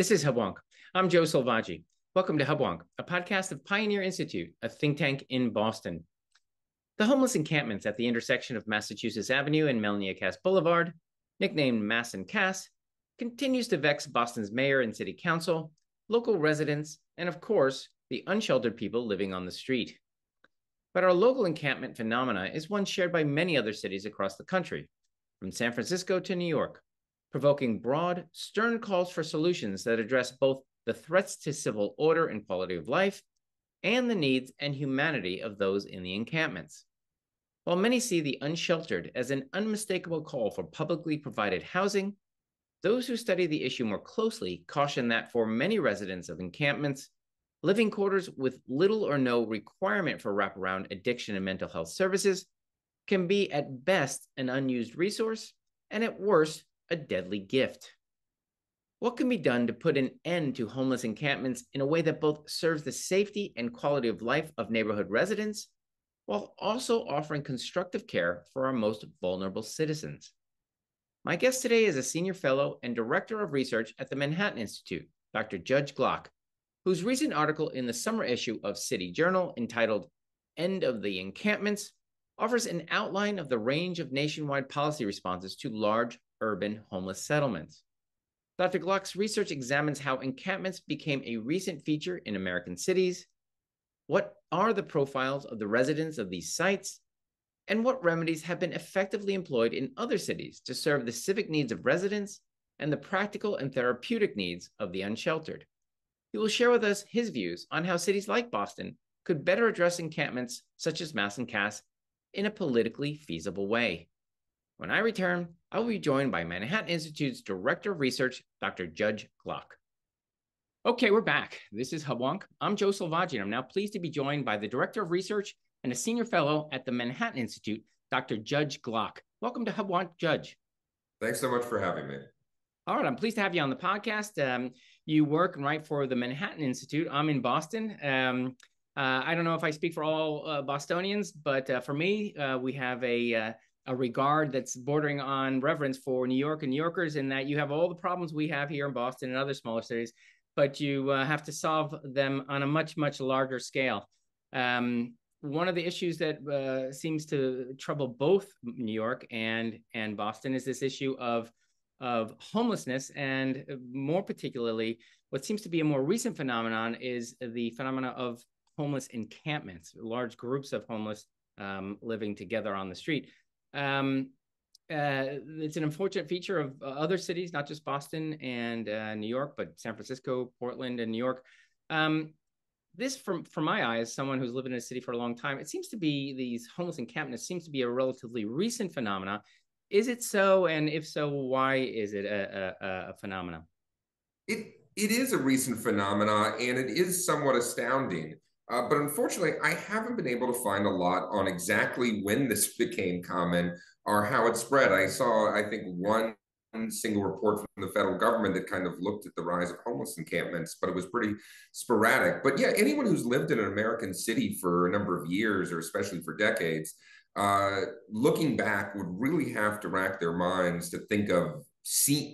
This is Hubwonk. I'm Joe Selvaggi. Welcome to Hubwonk, a podcast of Pioneer Institute, a think tank in Boston. The homeless encampments at the intersection of Massachusetts Avenue and Melnia Cass Boulevard, nicknamed Mass and Cass, continues to vex Boston's mayor and city council, local residents, and of course, the unsheltered people living on the street. But our local encampment phenomena is one shared by many other cities across the country, from San Francisco to New York, provoking broad, stern calls for solutions that address both the threats to civil order and quality of life and the needs and humanity of those in the encampments. While many see the unsheltered as an unmistakable call for publicly provided housing, those who study the issue more closely caution that for many residents of encampments, living quarters with little or no requirement for wraparound addiction and mental health services can be at best an unused resource and at worst a deadly gift. What can be done to put an end to homeless encampments in a way that both serves the safety and quality of life of neighborhood residents, while also offering constructive care for our most vulnerable citizens? My guest today is a senior fellow and director of research at the Manhattan Institute, Dr. Judge Glock, whose recent article in the summer issue of City Journal entitled "End of the Encampments" offers an outline of the range of nationwide policy responses to large urban homeless settlements. Dr. Glock's research examines how encampments became a recent feature in American cities, what are the profiles of the residents of these sites, and what remedies have been effectively employed in other cities to serve the civic needs of residents and the practical and therapeutic needs of the unsheltered. He will share with us his views on how cities like Boston could better address encampments such as Mass and Cass in a politically feasible way. When I return, I will be joined by Manhattan Institute's Director of Research, Dr. Judge Glock. Okay, we're back. This is Hubwonk. I'm Joe Selvaggi, and I'm now pleased to be joined by the Director of Research and a Senior Fellow at the Manhattan Institute, Dr. Judge Glock. Welcome to Hubwonk, Judge. Thanks so much for having me. All right, I'm pleased to have you on the podcast. You work and write for the Manhattan Institute. I'm in Boston. I don't know if I speak for all Bostonians, but for me, we have a regard that's bordering on reverence for New York and New Yorkers, in that you have all the problems we have here in Boston and other smaller cities, but you have to solve them on a much, much larger scale. One of the issues that seems to trouble both New York and Boston is this issue of homelessness, and more particularly, what seems to be a more recent phenomenon is the phenomena of homeless encampments, large groups of homeless living together on the street. It's an unfortunate feature of other cities, not just Boston and New York, but San Francisco, Portland, and New York. This, from my eyes, someone who's lived in a city for a long time, it seems to be these homeless encampments seems to be a relatively recent phenomena. Is it so? And if so, why is it a phenomenon? It is a recent phenomena, and it is somewhat astounding. But unfortunately, I haven't been able to find a lot on exactly when this became common or how it spread. I saw, I think, one single report from the federal government that kind of looked at the rise of homeless encampments, but it was pretty sporadic. But yeah, anyone who's lived in an American city for a number of years, or especially for decades, looking back would really have to rack their minds to think of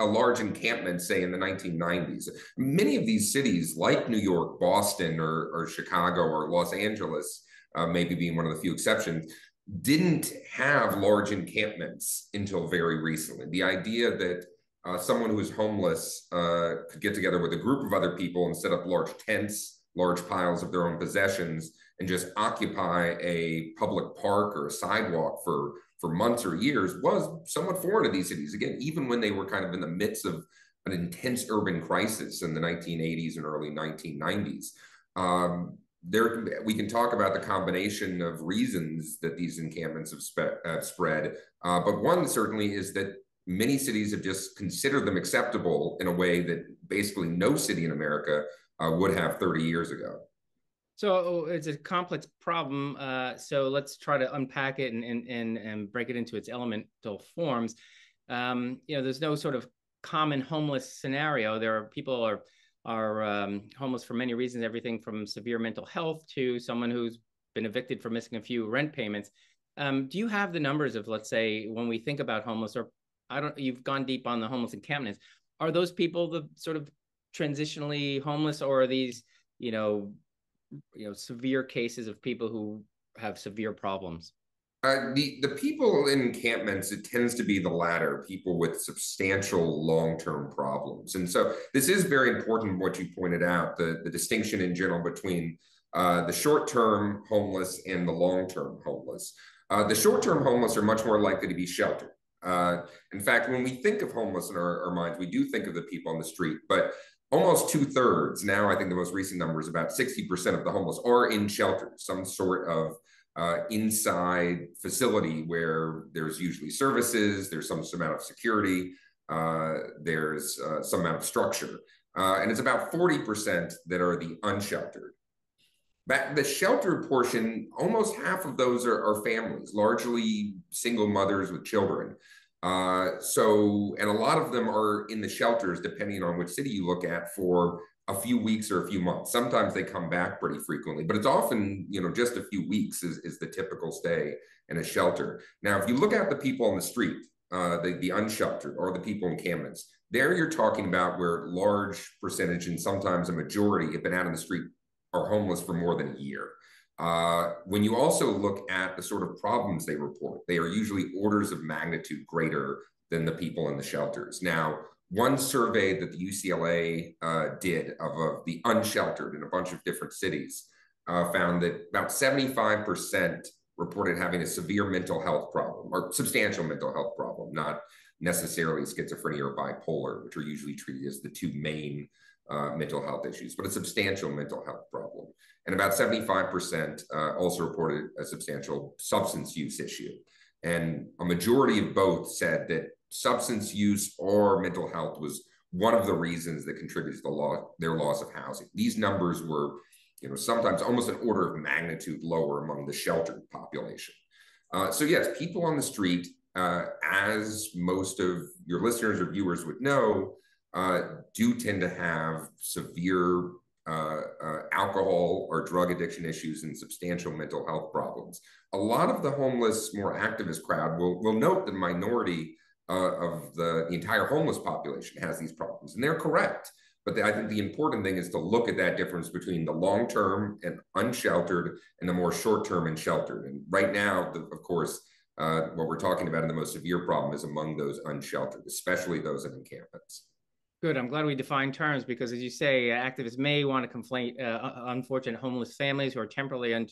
a large encampment, say in the 1990s. Many of these cities, like New York, Boston, or Chicago, or Los Angeles, maybe being one of the few exceptions, didn't have large encampments until very recently. The idea that someone who is homeless could get together with a group of other people and set up large tents, large piles of their own possessions, and just occupy a public park or a sidewalk for months or years was somewhat foreign to these cities. Again, even when they were kind of in the midst of an intense urban crisis in the 1980s and early 1990s. We can talk about the combination of reasons that these encampments have spread, but one certainly is that many cities have just considered them acceptable in a way that basically no city in America would have 30 years ago. So it's a complex problem. So let's try to unpack it and break it into its elemental forms. There's no sort of common homeless scenario. There are people are homeless for many reasons, everything from severe mental health to someone who's been evicted for missing a few rent payments. Do you have the numbers of, let's say, when we think about homeless, or you've gone deep on the homeless encampments, are those people the sort of transitionally homeless, or are these, severe cases of people who have severe problems? The people in encampments, it tends to be the latter, people with substantial long-term problems. And so this is very important, what you pointed out, the distinction in general between the short-term homeless and the long-term homeless. The short-term homeless are much more likely to be sheltered. In fact, when we think of homeless in our minds, we do think of the people on the street, but almost two-thirds now, I think the most recent number is about 60% of the homeless are in shelters, some sort of inside facility where there's usually services, there's some amount of security, there's some amount of structure. And it's about 40% that are the unsheltered. The sheltered portion, almost half of those are families, largely single mothers with children. And a lot of them are in the shelters, depending on which city you look at, for a few weeks or a few months. Sometimes they come back pretty frequently, but it's often, just a few weeks is the typical stay in a shelter. Now, if you look at the people on the street, the unsheltered, or the people in encampments, there you're talking about where large percentage, and sometimes a majority, have been out on the street, are homeless for more than a year. When you also look at the sort of problems they report, they are usually orders of magnitude greater than the people in the shelters. Now, one survey that the UCLA did of the unsheltered in a bunch of different cities found that about 75% reported having a severe mental health problem, or substantial mental health problem, not necessarily schizophrenia or bipolar, which are usually treated as the two main mental health issues, but a substantial mental health problem. And about 75% also reported a substantial substance use issue. And a majority of both said that substance use or mental health was one of the reasons that contributed to their loss of housing. These numbers were, sometimes almost an order of magnitude lower among the sheltered population. So yes, people on the street, as most of your listeners or viewers would know, do tend to have severe alcohol or drug addiction issues and substantial mental health problems. A lot of the homeless, more activist crowd will note that a minority of the entire homeless population has these problems, and they're correct. But I think the important thing is to look at that difference between the long-term and unsheltered and the more short-term and sheltered. And right now, of course, what we're talking about in the most severe problem is among those unsheltered, especially those in encampments. Good. I'm glad we defined terms, because, as you say, activists may want to complain unfortunate homeless families who are temporarily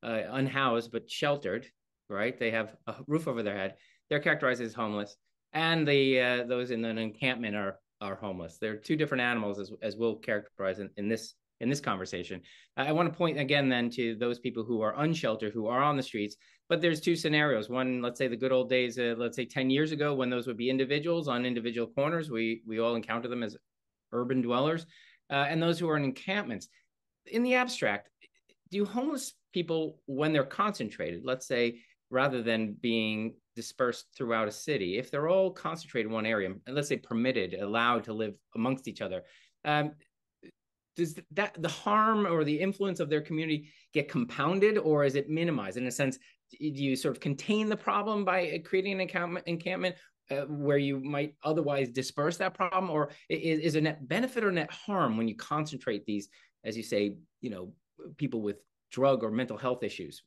unhoused but sheltered, right? They have a roof over their head. They're characterized as homeless, and those in an encampment are homeless. They're two different animals, as we'll characterize in this conversation. I want to point again then to those people who are unsheltered, who are on the streets. But there's two scenarios. One, let's say the good old days, let's say 10 years ago, when those would be individuals on individual corners. We all encounter them as urban dwellers, and those who are in encampments. In the abstract, do homeless people, when they're concentrated, let's say, rather than being dispersed throughout a city, if they're all concentrated in one area, and let's say permitted, allowed to live amongst each other, does the harm or the influence of their community get compounded, or is it minimized? In a sense, do you sort of contain the problem by creating an encampment where you might otherwise disperse that problem, or is a net benefit or net harm when you concentrate these, as you say, people with drug or mental health issues?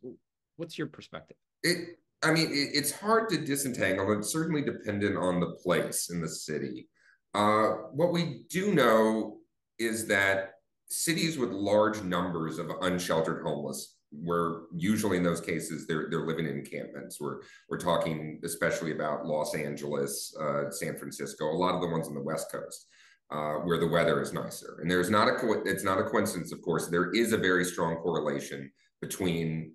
What's your perspective? It's hard to disentangle. It's certainly dependent on the place in the city. What we do know is that cities with large numbers of unsheltered homeless, where usually in those cases they're living in encampments. We're talking especially about Los Angeles, San Francisco, a lot of the ones on the West Coast, where the weather is nicer. And it's not a coincidence, of course. There is a very strong correlation between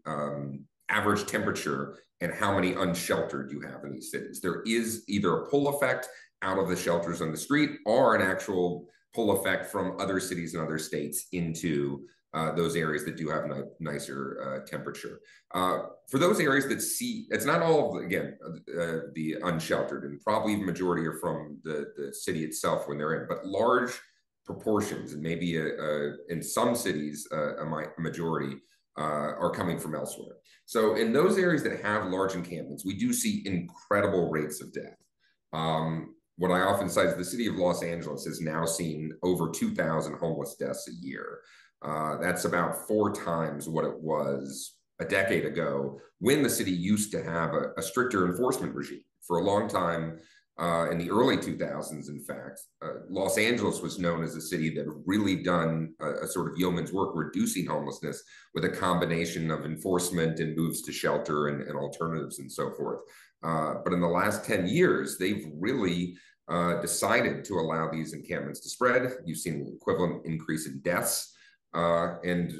average temperature and how many unsheltered you have in these cities. There is either a pull effect out of the shelters on the street, or an actual pull effect from other cities and other states into those areas that do have nicer temperature. For those areas that see, it's not all of, again, the unsheltered, and probably the majority are from the city itself when they're in, but large proportions, and maybe in some cities, a majority are coming from elsewhere. So in those areas that have large encampments, we do see incredible rates of death. what I often cite is the city of Los Angeles has now seen over 2,000 homeless deaths a year. That's about 4 times what it was a decade ago when the city used to have a stricter enforcement regime. For a long time, in the early 2000s, in fact, Los Angeles was known as a city that had really done a sort of yeoman's work reducing homelessness with a combination of enforcement and moves to shelter and alternatives and so forth. But in the last 10 years, they've really decided to allow these encampments to spread. You've seen an equivalent increase in deaths. And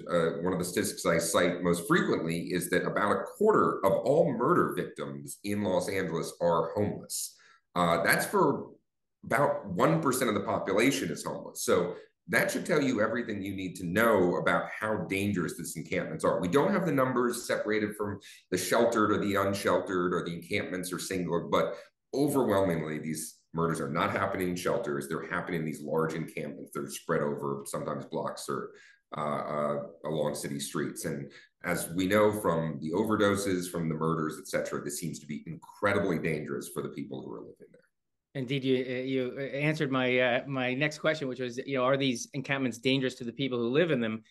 one of the statistics I cite most frequently is that about a quarter of all murder victims in Los Angeles are homeless. That's for about 1% of the population is homeless. So that should tell you everything you need to know about how dangerous these encampments are. We don't have the numbers separated from the sheltered or the unsheltered, or the encampments are singular, but overwhelmingly, these murders are not happening in shelters. They're happening in these large encampments that are spread over sometimes blocks or along city streets. And as we know from the overdoses, from the murders, et cetera, this seems to be incredibly dangerous for the people who are living there. Indeed, you answered my my next question, which was, are these encampments dangerous to the people who live in them?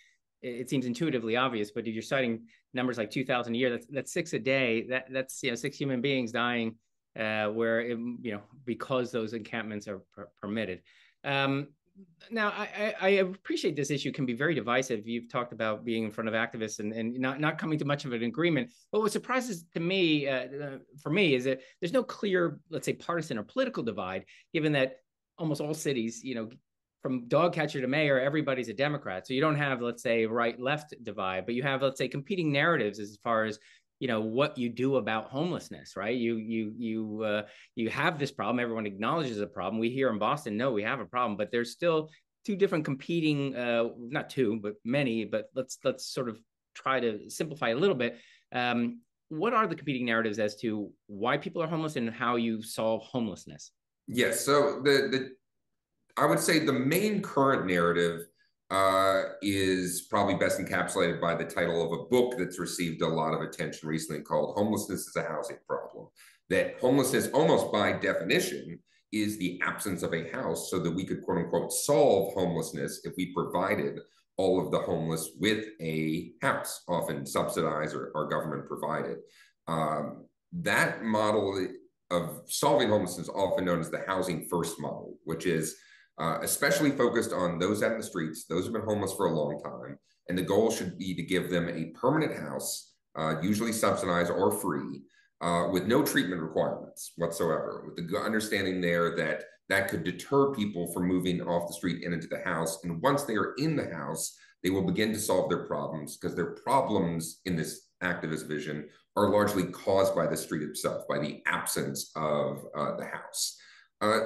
It seems intuitively obvious, but if you're citing numbers like 2,000 a year, that's 6 a day. That's 6 human beings dying, because those encampments are permitted. Now, I appreciate this issue can be very divisive. You've talked about being in front of activists and not coming to much of an agreement. But what surprises to me, for me, is that there's no clear, let's say, partisan or political divide, given that almost all cities, from dog catcher to mayor, everybody's a Democrat. So you don't have, let's say, right-left divide, but you have, let's say, competing narratives as far as what you do about homelessness, right? You have this problem. Everyone acknowledges a problem. We here in Boston know we have a problem, but there's still 2 different competing, not 2, but many. But let's sort of try to simplify a little bit. What are the competing narratives as to why people are homeless and how you solve homelessness? Yes, so I would say the main current narrative is probably best encapsulated by the title of a book that's received a lot of attention recently called Homelessness is a Housing Problem. That homelessness, almost by definition, is the absence of a house, so that we could, quote unquote, solve homelessness if we provided all of the homeless with a house, often subsidized or government provided. That model of solving homelessness is often known as the housing first model, which is especially focused on those out in the streets, those who've been homeless for a long time. And the goal should be to give them a permanent house, usually subsidized or free, with no treatment requirements whatsoever, with the understanding there that that could deter people from moving off the street and into the house. And once they are in the house, they will begin to solve their problems, because their problems in this activist vision are largely caused by the street itself, by the absence of the house.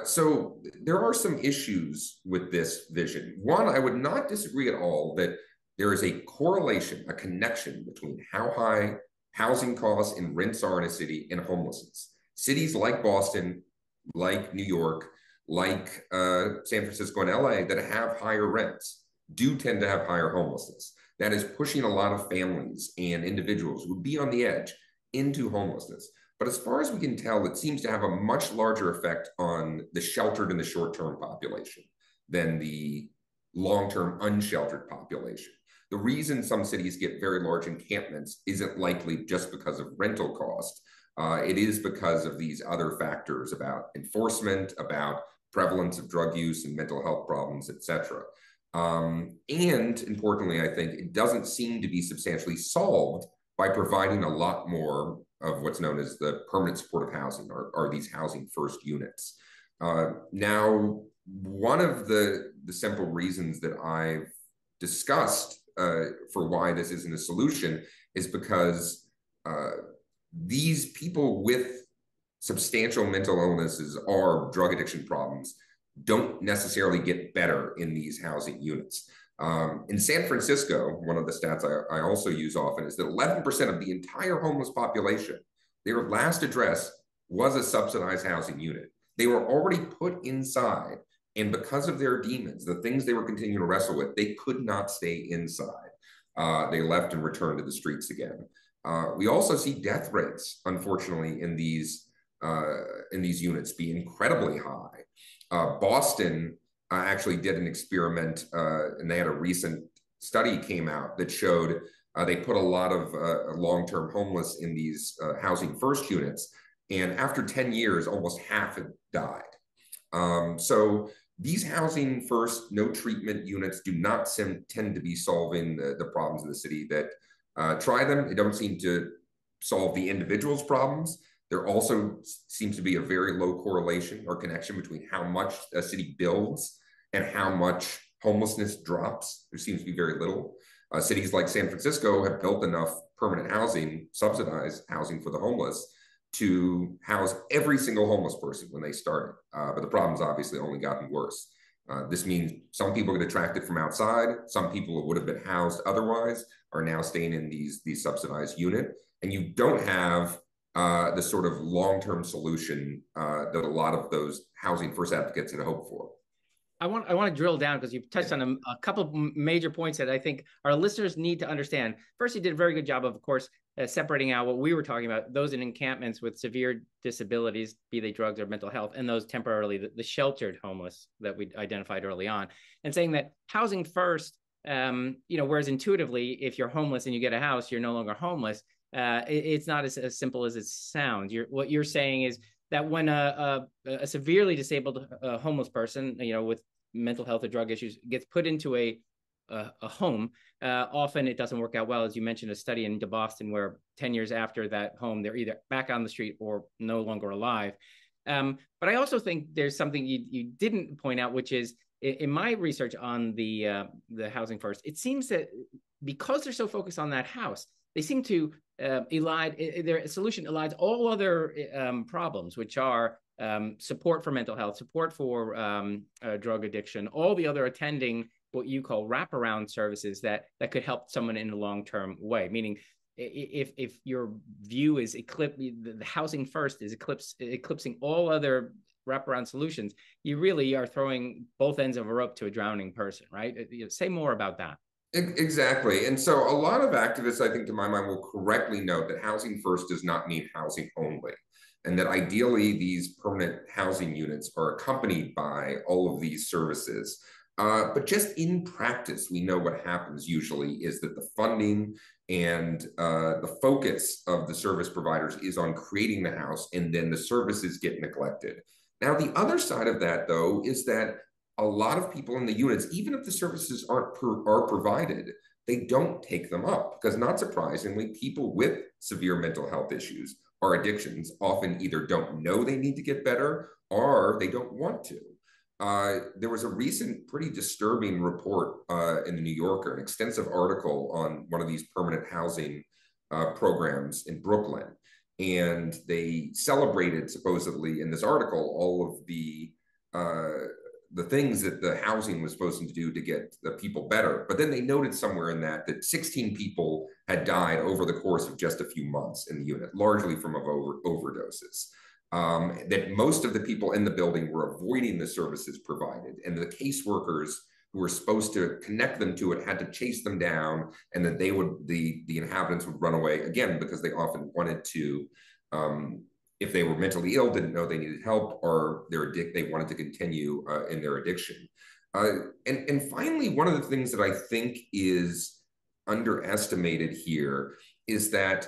So there are some issues with this vision. One, I would not disagree at all that there is a correlation, a connection between how high housing costs and rents are in a city and homelessness. Cities like Boston, like New York, like San Francisco and LA that have higher rents do tend to have higher homelessness. That is pushing a lot of families and individuals who would be on the edge into homelessness. But as far as we can tell, it seems to have a much larger effect on the sheltered and the short-term population than the long-term unsheltered population. The reason some cities get very large encampments isn't likely just because of rental cost. It is because of these other factors about enforcement, about prevalence of drug use and mental health problems, et cetera. And importantly, I think it doesn't seem to be substantially solved by providing a lot more of what's known as the permanent supportive housing, or these housing first units. Now, one of the simple reasons that I've discussed for why this isn't a solution is because these people with substantial mental illnesses or drug addiction problems don't necessarily get better in these housing units. In San Francisco, one of the stats I also use often is that 11% of the entire homeless population, their last address was a subsidized housing unit. They were already put inside, and because of their demons, the things they were continuing to wrestle with, they could not stay inside. They left and returned to the streets again. We also see death rates, unfortunately, in these in these units be incredibly high. Boston actually did an experiment, and they had a recent study came out that showed they put a lot of long-term homeless in these housing first units, and after 10 years, almost half had died. So these housing first, no treatment units do not tend to be solving the problems of the city that try them. They don't seem to solve the individual's problems. There also seems to be a very low correlation or connection between how much a city builds and how much homelessness drops. There seems to be very little. Cities like San Francisco have built enough permanent housing, subsidized housing for the homeless, to house every single homeless person when they started. But the problem's obviously only gotten worse. This means some people get attracted from outside. Some people who would have been housed otherwise are now staying in these subsidized unit. And you don't have the sort of long-term solution that a lot of those housing first advocates had hoped for. I want to drill down because you've touched on a couple of major points that I think our listeners need to understand. First, you did a very good job of course, separating out what we were talking about, those in encampments with severe disabilities, be they drugs or mental health, and those temporarily, the sheltered homeless that we identified early on, and saying that housing first, whereas intuitively, if you're homeless and you get a house, you're no longer homeless. It's not as simple as it sounds. What you're saying is that when a severely disabled homeless person, with mental health or drug issues, gets put into a home, often it doesn't work out well. As you mentioned, a study in Boston where 10 years after that home, they're either back on the street or no longer alive. But I also think there's something you didn't point out, which is in my research on the housing first, it seems that because they're so focused on that house, they seem to their solution elides all other problems, which are support for mental health, support for drug addiction, all the other attending what you call wraparound services that could help someone in a long-term way. Meaning, if your view is the housing first is eclipsing all other wraparound solutions, you really are throwing both ends of a rope to a drowning person, right? Say more about that. Exactly. And so a lot of activists, I think, to my mind, will correctly note that housing first does not mean housing only, and that ideally these permanent housing units are accompanied by all of these services. But just in practice, we know what happens usually is that the funding and the focus of the service providers is on creating the house, and then the services get neglected. Now, the other side of that, though, is that a lot of people in the units, even if the services are provided, they don't take them up because, not surprisingly, people with severe mental health issues or addictions often either don't know they need to get better or they don't want to. There was a recent pretty disturbing report in the New Yorker, an extensive article on one of these permanent housing programs in Brooklyn. And they celebrated, supposedly, in this article, all of the things that the housing was supposed to do to get the people better. But then they noted somewhere in that 16 people had died over the course of just a few months in the unit, largely from overdoses. That most of the people in the building were avoiding the services provided, and the caseworkers who were supposed to connect them to it had to chase them down, and that the inhabitants would run away again because they often wanted to, if they were mentally ill, didn't know they needed help, or they wanted to continue in their addiction. And finally, one of the things that I think is underestimated here is that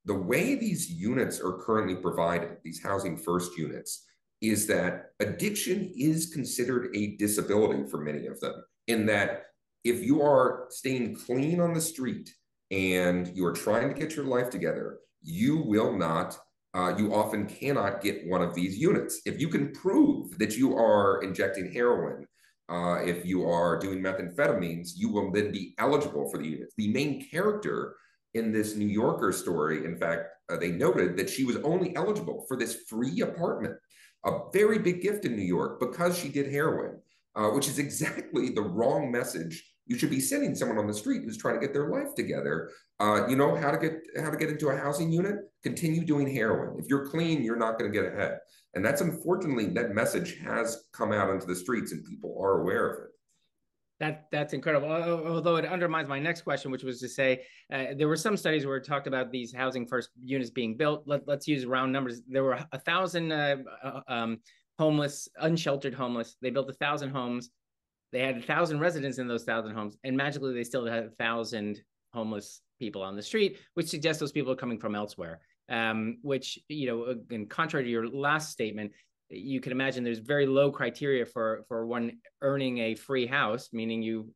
the way these units are currently provided, these housing first units, is that addiction is considered a disability for many of them, in that if you are staying clean on the street and you are trying to get your life together, you will not, you often cannot get one of these units. If you can prove that you are injecting heroin, if you are doing methamphetamines, you will then be eligible for the units. The main character in this New Yorker story, in fact, they noted that she was only eligible for this free apartment, a very big gift in New York, because she did heroin, which is exactly the wrong message you should be sending someone on the street who's trying to get their life together. You know how to get into a housing unit? Continue doing heroin. If you're clean, you're not going to get ahead. And that's, unfortunately, that message has come out into the streets and people are aware of it. That's incredible. Although it undermines my next question, which was to say there were some studies where it talked about these housing first units being built. Let's use round numbers. There were 1,000 homeless, unsheltered homeless. They built 1,000 homes. They had 1,000 residents in those 1,000 homes, and magically they still had 1,000 homeless people on the street, which suggests those people are coming from elsewhere. Which, again, contrary to your last statement, you can imagine there's very low criteria for one earning a free house, meaning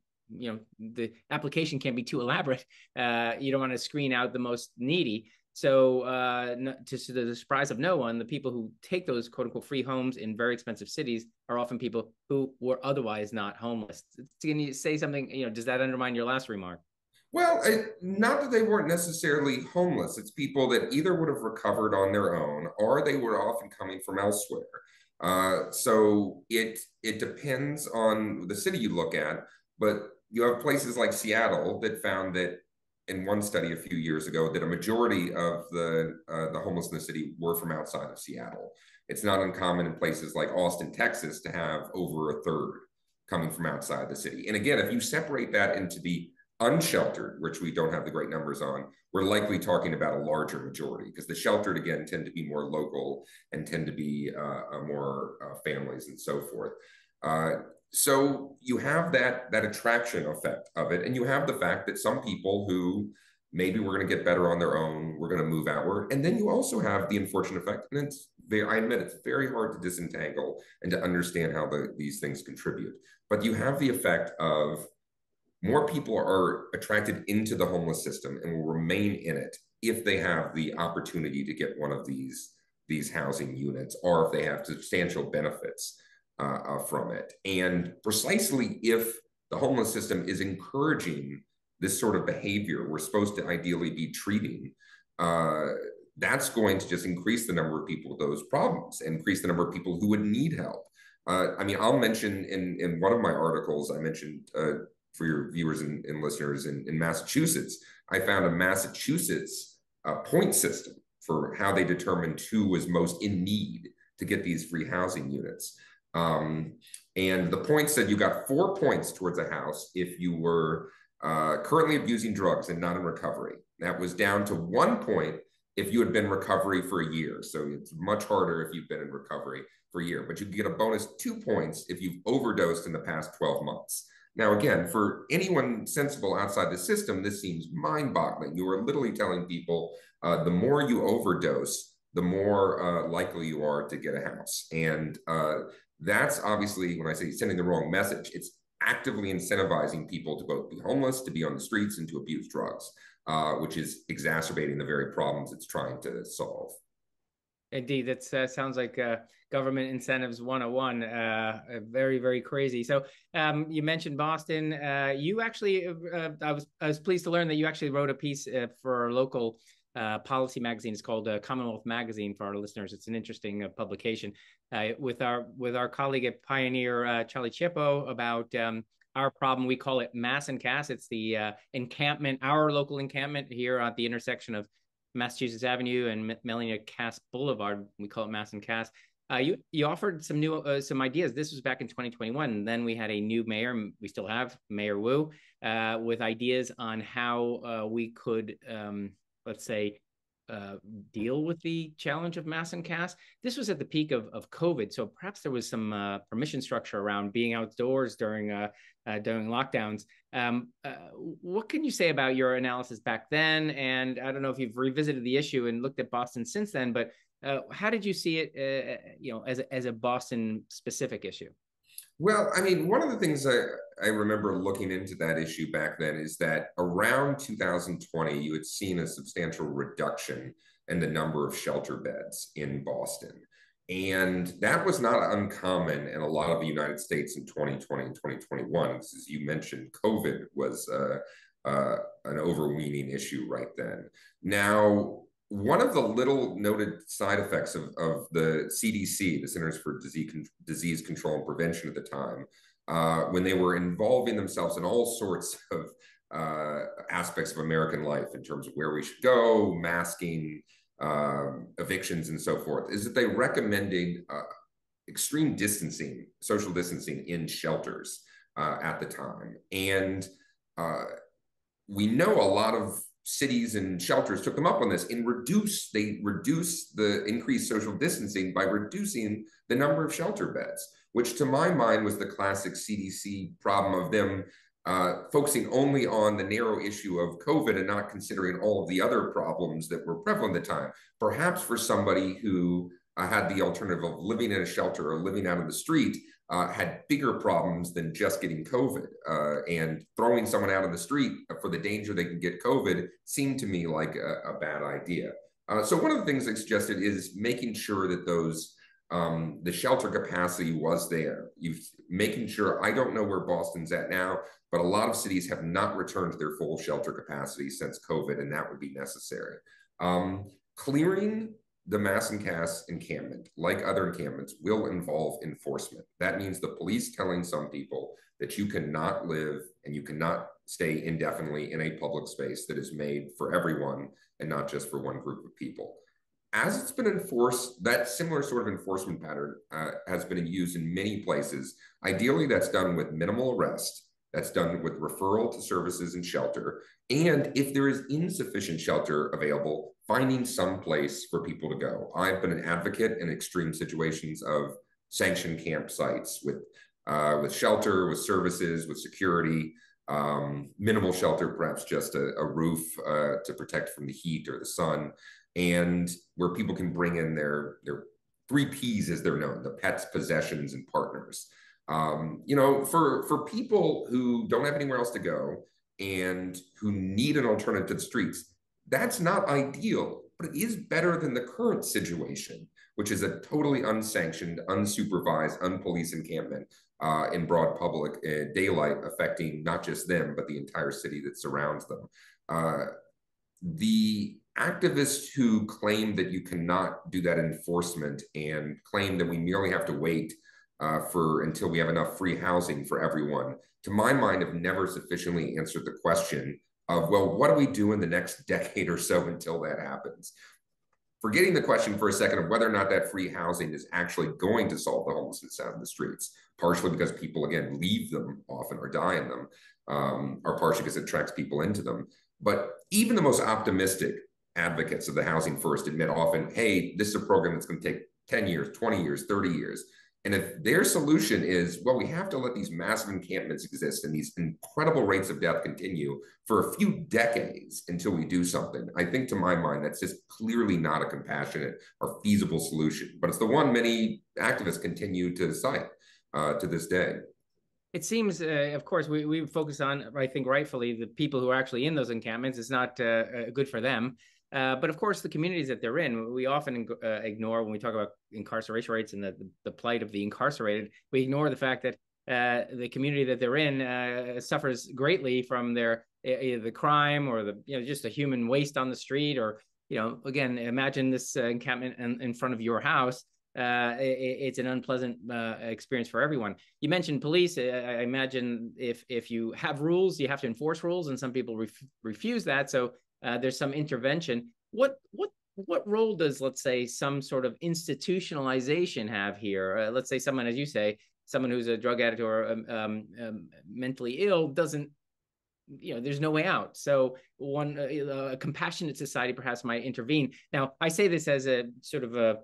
the application can't be too elaborate. You don't want to screen out the most needy. So to the surprise of no one, the people who take those quote unquote free homes in very expensive cities are often people who were otherwise not homeless. Can you say something, does that undermine your last remark? Well, not that they weren't necessarily homeless. It's people that either would have recovered on their own or they were often coming from elsewhere. So it depends on the city you look at, but you have places like Seattle that found that in one study a few years ago that a majority of the homeless in the city were from outside of Seattle. It's not uncommon in places like Austin, Texas, to have over a third coming from outside the city. And again, if you separate that into the unsheltered, which we don't have the great numbers on, we're likely talking about a larger majority because the sheltered, again, tend to be more local and tend to be more families and so forth. So you have that attraction effect of it, and you have the fact that some people who maybe we're going to get better on their own, we're going to move outward, and then you also have the unfortunate effect, and I admit it's very hard to disentangle and to understand how these things contribute, but you have the effect of more people are attracted into the homeless system and will remain in it if they have the opportunity to get one of these housing units or if they have substantial benefits from it. And precisely if the homeless system is encouraging this sort of behavior we're supposed to ideally be treating, that's going to just increase the number of people with those problems, increase the number of people who would need help. I mean, I'll mention in one of my articles, I mentioned for your viewers and listeners in Massachusetts, I found a Massachusetts point system for how they determined who was most in need to get these free housing units. And the point said you got 4 points towards a house if you were currently abusing drugs and not in recovery. That was down to 1 point if you had been in recovery for a year. So it's much harder if you've been in recovery for a year, but you get a bonus 2 points if you've overdosed in the past 12 months. Now, again, for anyone sensible outside the system, this seems mind-boggling. You are literally telling people the more you overdose, the more likely you are to get a house. And that's obviously, when I say sending the wrong message, it's actively incentivizing people to both be homeless, to be on the streets, and to abuse drugs, which is exacerbating the very problems it's trying to solve. Indeed, that sounds like government incentives 101. Very, very crazy. So you mentioned Boston. You actually, I was pleased to learn that you actually wrote a piece for a local policy magazine. It's called Commonwealth Magazine for our listeners. It's an interesting publication with our colleague at Pioneer, Charlie Chippo, about our problem. We call it Mass and Cass. It's the encampment, our local encampment here at the intersection of Massachusetts Avenue and Melania Cass Boulevard. We call it Mass and Cass. You offered some new some ideas. This was back in 2021. And then we had a new mayor. We still have Mayor Wu with ideas on how we could, let's say, deal with the challenge of Mass and Cass. This was at the peak of COVID, so perhaps there was some permission structure around being outdoors during lockdowns. What can you say about your analysis back then? And I don't know if you've revisited the issue and looked at Boston since then, but how did you see it, as a Boston specific issue? Well, I mean, one of the things I remember looking into that issue back then is that around 2020, you had seen a substantial reduction in the number of shelter beds in Boston. And that was not uncommon in a lot of the United States in 2020 and 2021. Because as you mentioned, COVID was an overweening issue right then. Now, one of the little noted side effects of the CDC, the Centers for Disease Control and Prevention at the time, when they were involving themselves in all sorts of aspects of American life in terms of where we should go, masking, evictions, and so forth, is that they recommended extreme distancing, social distancing in shelters at the time. And we know a lot of cities and shelters took them up on this and they reduced the increased social distancing by reducing the number of shelter beds, which to my mind was the classic CDC problem of them focusing only on the narrow issue of COVID and not considering all of the other problems that were prevalent at the time. Perhaps for somebody who had the alternative of living in a shelter or living out on the street, had bigger problems than just getting COVID. And throwing someone out on the street for the danger they can get COVID seemed to me like a bad idea. So one of the things I suggested is making sure that the shelter capacity was there. Making sure, I don't know where Boston's at now, but a lot of cities have not returned to their full shelter capacity since COVID, and that would be necessary. Clearing the mass encampment, like other encampments, will involve enforcement. That means the police telling some people that you cannot live and you cannot stay indefinitely in a public space that is made for everyone and not just for one group of people. As it's been enforced, that similar sort of enforcement pattern has been used in many places. Ideally, that's done with minimal arrest. That's done with referral to services and shelter. And if there is insufficient shelter available, finding some place for people to go. I've been an advocate in extreme situations of sanctioned campsites with shelter, with services, with security, minimal shelter, perhaps just a roof to protect from the heat or the sun, and where people can bring in their 3 Ps as they're known: the pets, possessions, and partners. For people who don't have anywhere else to go and who need an alternative to the streets, that's not ideal, but it is better than the current situation, which is a totally unsanctioned, unsupervised, unpoliced encampment in broad public daylight, affecting not just them, but the entire city that surrounds them. The activists who claim that you cannot do that enforcement and claim that we merely have to wait until we have enough free housing for everyone, to my mind, have never sufficiently answered the question of, well, what do we do in the next decade or so until that happens? Forgetting the question for a second of whether or not that free housing is actually going to solve the homelessness out in the streets, partially because people, again, leave them often or die in them, or partially because it attracts people into them. But even the most optimistic advocates of the housing first admit often, hey, this is a program that's going to take 10 years, 20 years, 30 years. And if their solution is, well, we have to let these massive encampments exist and these incredible rates of death continue for a few decades until we do something, I think, to my mind, that's just clearly not a compassionate or feasible solution. But it's the one many activists continue to cite to this day. It seems, of course, we focus on, I think rightfully, the people who are actually in those encampments. It's not good for them. But of course, the communities that they're in, we often ignore when we talk about incarceration rates and the plight of the incarcerated. We ignore the fact that the community that they're in suffers greatly from the crime or just a human waste on the street, or again, imagine this encampment in front of your house. It's an unpleasant experience for everyone. You mentioned police. I imagine if you have rules, you have to enforce rules, and some people refuse that. So there's some intervention. What role does, let's say, some sort of institutionalization have here? Let's say someone, as you say, someone who's a drug addict or mentally ill doesn't, there's no way out. So a compassionate society perhaps might intervene. Now, I say this as a sort of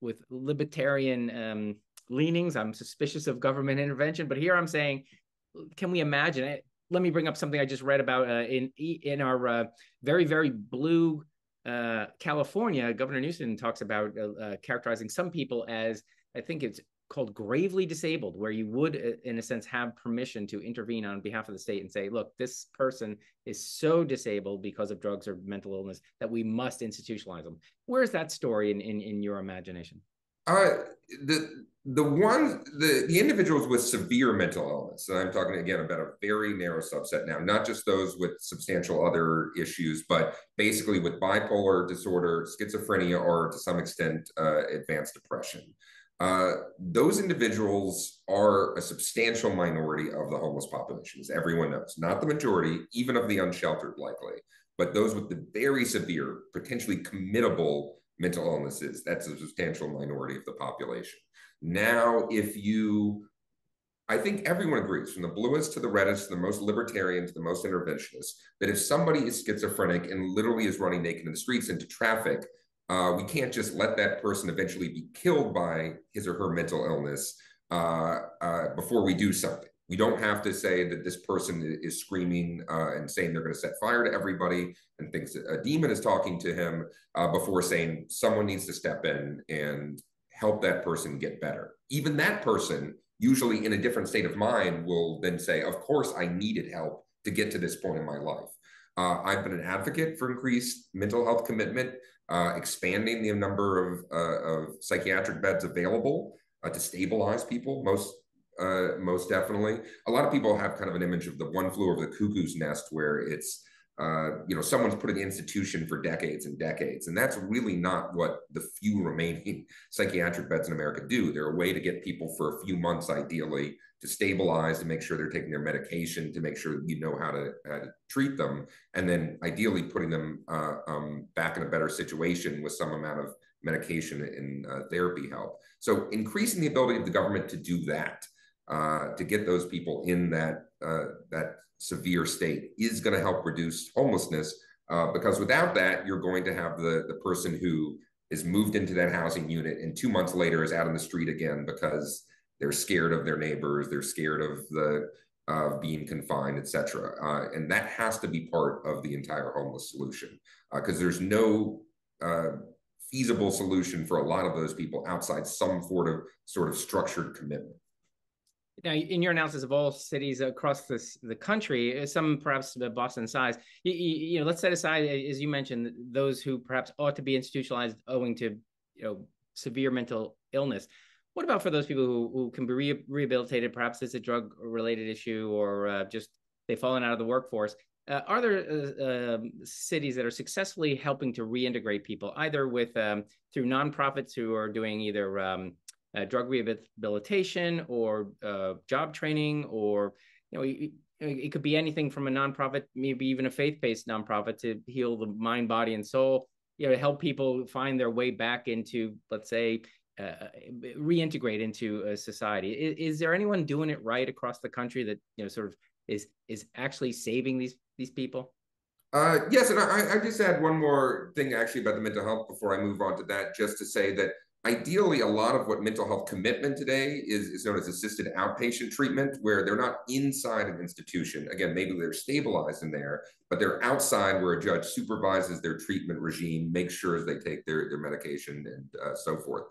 with libertarian leanings. I'm suspicious of government intervention, but here I'm saying, can we imagine it? Let me bring up something I just read about in our very, very blue California. Governor Newsom talks about characterizing some people as, I think it's called gravely disabled, where you would, in a sense, have permission to intervene on behalf of the state and say, look, this person is so disabled because of drugs or mental illness that we must institutionalize them. Where's that story in your imagination? The individuals with severe mental illness, and I'm talking again about a very narrow subset now, not just those with substantial other issues, but basically with bipolar disorder, schizophrenia, or to some extent advanced depression. Those individuals are a substantial minority of the homeless population, as everyone knows. Not the majority, even of the unsheltered, likely, but those with the very severe, potentially committable mental illnesses, that's a substantial minority of the population. Now, if you I think everyone agrees, from the bluest to the reddest, to the most libertarian to the most interventionist, that if somebody is schizophrenic and literally is running naked in the streets into traffic, we can't just let that person eventually be killed by his or her mental illness before we do something. We don't have to say that this person is screaming and saying they're going to set fire to everybody and thinks that a demon is talking to him before saying someone needs to step in and help that person get better. Even that person, usually in a different state of mind, will then say, of course, I needed help to get to this point in my life. I've been an advocate for increased mental health commitment, expanding the number of psychiatric beds available to stabilize people, most definitely. A lot of people have kind of an image of the one flew over the cuckoo's nest, where it's someone's put an institution for decades and decades, and that's really not what the few remaining psychiatric beds in America do. They're a way to get people for a few months, ideally, to stabilize, to make sure they're taking their medication, to make sure you know how to treat them, and then ideally putting them back in a better situation with some amount of medication and therapy help. So increasing the ability of the government to do that, to get those people in that severe state, is going to help reduce homelessness, because without that, you're going to have the person who is moved into that housing unit and 2 months later is out on the street again because they're scared of their neighbors, they're scared of being confined, etc. And that has to be part of the entire homeless solution, because there's no feasible solution for a lot of those people outside some sort of structured commitment. Now, in your analysis of all cities across the country, some perhaps Boston size, let's set aside, as you mentioned, those who perhaps ought to be institutionalized owing to severe mental illness. What about for those people who can be rehabilitated? Perhaps it's a drug-related issue, or just they've fallen out of the workforce. Are there cities that are successfully helping to reintegrate people, either with through nonprofits who are doing either drug rehabilitation or job training, or it could be anything from a nonprofit, maybe even a faith-based nonprofit, to heal the mind, body, and soul, to help people find their way back into, let's say, reintegrate into society. Is there anyone doing it right across the country that sort of is actually saving these people? Yes, and I just add one more thing actually about the mental health before I move on to that, just to say that ideally, a lot of what mental health commitment today is known as assisted outpatient treatment, where they're not inside an institution. Again, maybe they're stabilized in there, but they're outside, where a judge supervises their treatment regime, makes sure they take their medication, and so forth.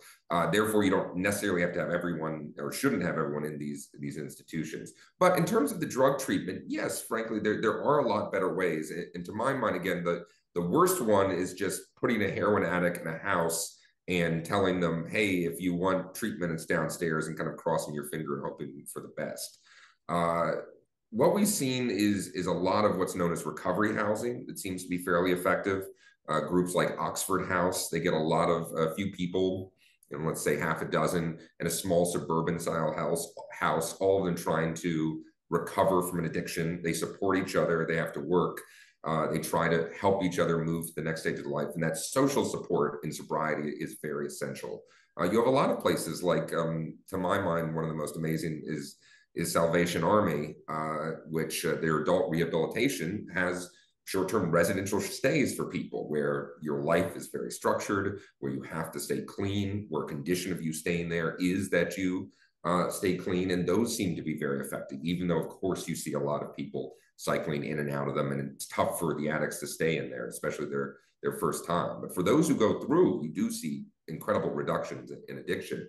Therefore, you don't necessarily have to have everyone, or shouldn't have everyone, in these institutions. But in terms of the drug treatment, yes, frankly, there are a lot better ways. And to my mind, again, the worst one is just putting a heroin addict in a house and telling them, hey, if you want treatment, it's downstairs, and kind of crossing your finger and hoping for the best. What we've seen is a lot of what's known as recovery housing that seems to be fairly effective. Groups like Oxford House, they get a few people, let's say half a dozen, in a small suburban style house, all of them trying to recover from an addiction. They support each other, they have to work. They try to help each other move to the next stage of life. And that social support in sobriety is very essential. You have a lot of places like, to my mind, one of the most amazing is Salvation Army, which their adult rehabilitation has short-term residential stays for people, where your life is very structured, where you have to stay clean, where a condition of you staying there is that you stay clean. And those seem to be very effective, even though, of course, you see a lot of people cycling in and out of them, and it's tough for the addicts to stay in there, especially their first time. But for those who go through, you do see incredible reductions in addiction.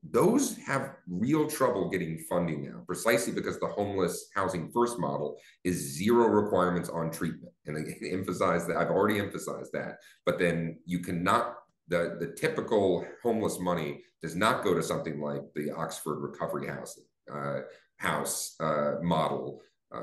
Those have real trouble getting funding now, precisely because the homeless housing first model is zero requirements on treatment. And I emphasize that, I've already emphasized that, but then you cannot, the typical homeless money does not go to something like the Oxford Recovery House model,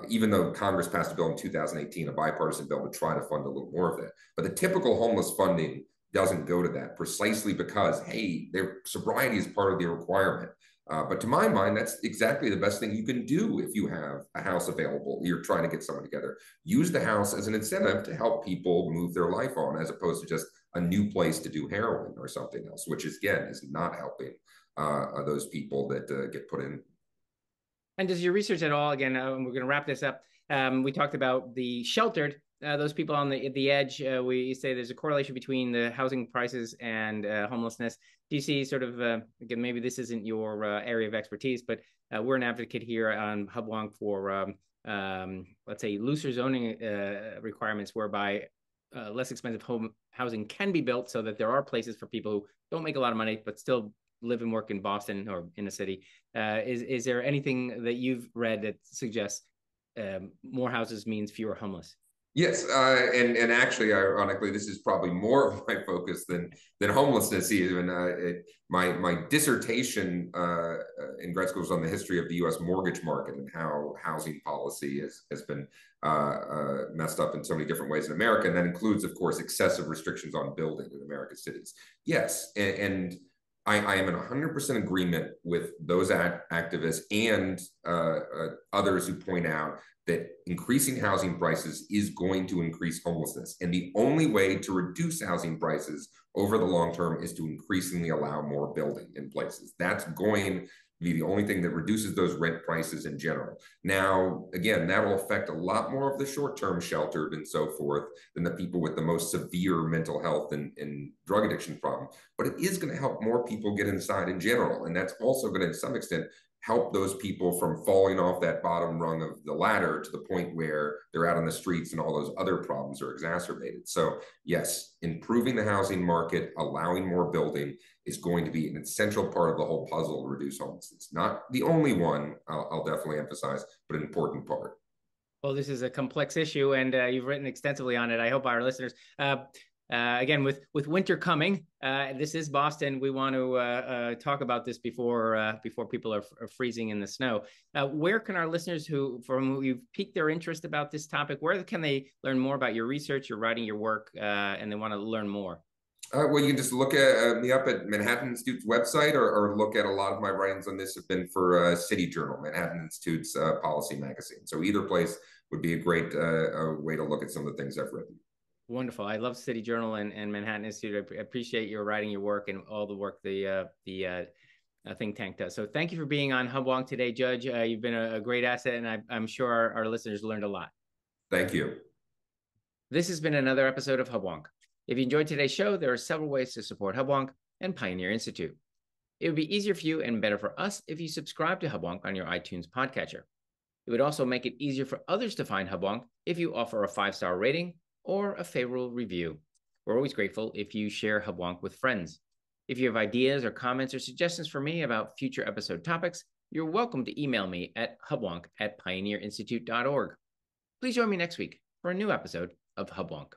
even though Congress passed a bill in 2018, a bipartisan bill, to try to fund a little more of that. But the typical homeless funding doesn't go to that, precisely because, hey, their sobriety is part of the requirement. But to my mind, that's exactly the best thing you can do if you have a house available. You're trying to get someone together. Use the house as an incentive to help people move their life on, as opposed to just a new place to do heroin or something else, which is, again, is not helping those people that get put in. And does your research at all, again, we're going to wrap this up. We talked about the sheltered, those people on the edge. We say there's a correlation between the housing prices and homelessness. Do you see sort of, again, maybe this isn't your area of expertise, but we're an advocate here on Hubwonk for, let's say, looser zoning requirements whereby less expensive home housing can be built so that there are places for people who don't make a lot of money, but still live and work in Boston or in a city. Is there anything that you've read that suggests more houses means fewer homeless? Yes, and actually, ironically, this is probably more of my focus than homelessness. Even my dissertation in grad school was on the history of the U.S. mortgage market and how housing policy has been messed up in so many different ways in America, and that includes, of course, excessive restrictions on building in America's cities. Yes, and I am in 100% agreement with those activists and others who point out that increasing housing prices is going to increase homelessness. And the only way to reduce housing prices over the long term is to increasingly allow more building in places. That's going to be the only thing that reduces those rent prices in general. Now, again, that will affect a lot more of the short-term sheltered and so forth than the people with the most severe mental health and drug addiction problem. But it is going to help more people get inside in general. And that's also going to, to some extent, help those people from falling off that bottom rung of the ladder to the point where they're out on the streets and all those other problems are exacerbated. So yes, improving the housing market, allowing more building is going to be an essential part of the whole puzzle to reduce homelessness. Not the only one, I'll definitely emphasize, but an important part. Well, this is a complex issue, and you've written extensively on it. I hope our listeners, again, with winter coming, this is Boston. We want to talk about this before people are freezing in the snow. Where can our listeners who you've piqued their interest about this topic, where can they learn more about your research, your writing, your work, and they want to learn more? Well, you can just look at me up at Manhattan Institute's website, or look at a lot of my writings on this have been for City Journal, Manhattan Institute's policy magazine. So either place would be a great way to look at some of the things I've written. Wonderful. I love City Journal and Manhattan Institute. I appreciate your writing, your work, and all the work the think tank does. So thank you for being on Hubwonk today, Judge. You've been a great asset, and I'm sure our listeners learned a lot. Thank you. This has been another episode of Hubwonk. If you enjoyed today's show, there are several ways to support Hubwonk and Pioneer Institute. It would be easier for you and better for us if you subscribe to Hubwonk on your iTunes podcatcher. It would also make it easier for others to find Hubwonk if you offer a 5-star rating or a favorable review. We're always grateful if you share Hubwonk with friends. If you have ideas or comments or suggestions for me about future episode topics, you're welcome to email me at hubwonk@pioneerinstitute.org. Please join me next week for a new episode of Hubwonk.